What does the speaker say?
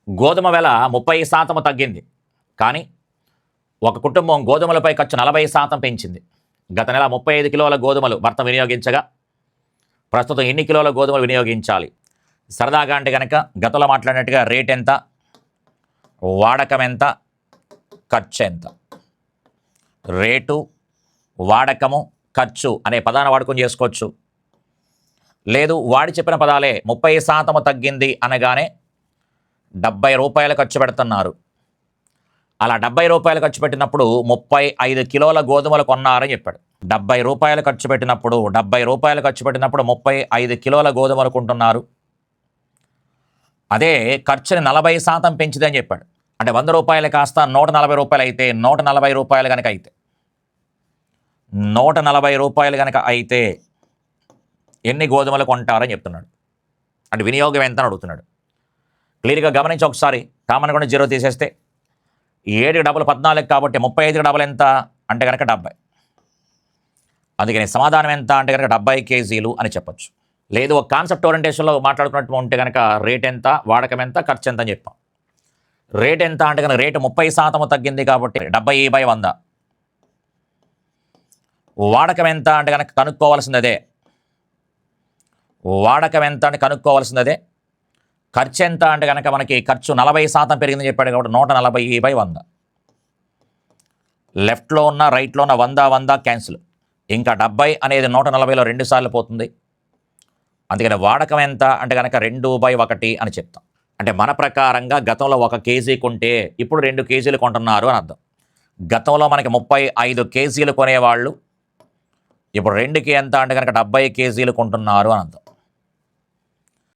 గోధుమ వెల 30% తగ్గింది. కానీ ఒక కుటుంబం గోధుమలపై ఖర్చు 40% పెంచింది. గత నెల 35 కిలోల గోధుమలు భర్త వినియోగించగా ప్రస్తుతం ఎన్ని కిలోల గోధుమలు వినియోగించాలి? సరదాగా అంటే కనుక గతంలో మాట్లాడినట్టుగా రేట్ ఎంత, వాడకం ఎంత, ఖర్చు ఎంత. రేటు, వాడకము, ఖర్చు అనే పదాన్ని వాడుకొని చేసుకోవచ్చు. లేదు వాడి చెప్పిన పదాలే 30% తగ్గింది అనగానే 70 రూపాయలు ఖర్చు పెడుతున్నారు. అలా 70 రూపాయలు ఖర్చు పెట్టినప్పుడు 35 కిలోల గోధుమలు కొన్నారని చెప్పాడు. 70 రూపాయలు ఖర్చు పెట్టినప్పుడు 35 కిలోల గోధుమలు కొంటున్నారు. అదే ఖర్చుని 40% పెంచిదని చెప్పాడు. అంటే 100 రూపాయలు కాస్త 140 రూపాయలు అయితే 140 రూపాయలు కనుక అయితే 140 రూపాయలు కనుక అయితే ఎన్ని గోధుమలు కొంటారని చెప్తున్నాడు. అంటే వినియోగం ఎంత అని అడుగుతున్నాడు. క్లియర్గా గమనించి ఒకసారి కామన్ కూడా 0 తీసేస్తే 7 డబుల్ 14 కాబట్టి 35 డబుల్ ఎంత అంటే కనుక 70. అందుకని సమాధానం ఎంత అంటే కనుక 70 కేజీలు అని చెప్పచ్చు. లేదు ఒక కాన్సెప్ట్ ఓరియంటేషన్లో మాట్లాడుకున్నట్టు ఉంటే కనుక రేట్ ఎంత, వాడకం ఎంత, ఖర్చు ఎంత అని చెప్పాం. రేట్ ఎంత అంటే కనుక రేటు 30% తగ్గింది కాబట్టి 70/100. వాడకం ఎంత అంటే కనుక కనుక్కోవాల్సిందే. వాడకం ఎంత అంటే కనుక్కోవాల్సిందే. ఖర్చు ఎంత అంటే కనుక మనకి ఖర్చు 40% పెరిగిందని చెప్పాడు కాబట్టి 140/100. లెఫ్ట్లో ఉన్న రైట్లో ఉన్న 100 క్యాన్సిల్. ఇంకా 70 అనేది 140లో 2 సార్లు పోతుంది. అందుకని వాడకం ఎంత అంటే కనుక 2/1 అని చెప్తాం. అంటే మన ప్రకారంగా గతంలో 1 కేజీ కొంటే ఇప్పుడు 2 కేజీలు కొంటున్నారు అని అర్థం. గతంలో మనకి 35 కేజీలు కొనేవాళ్ళు ఇప్పుడు 2కి ఎంత అంటే కనుక 70 కేజీలు కొంటున్నారు అని అర్థం.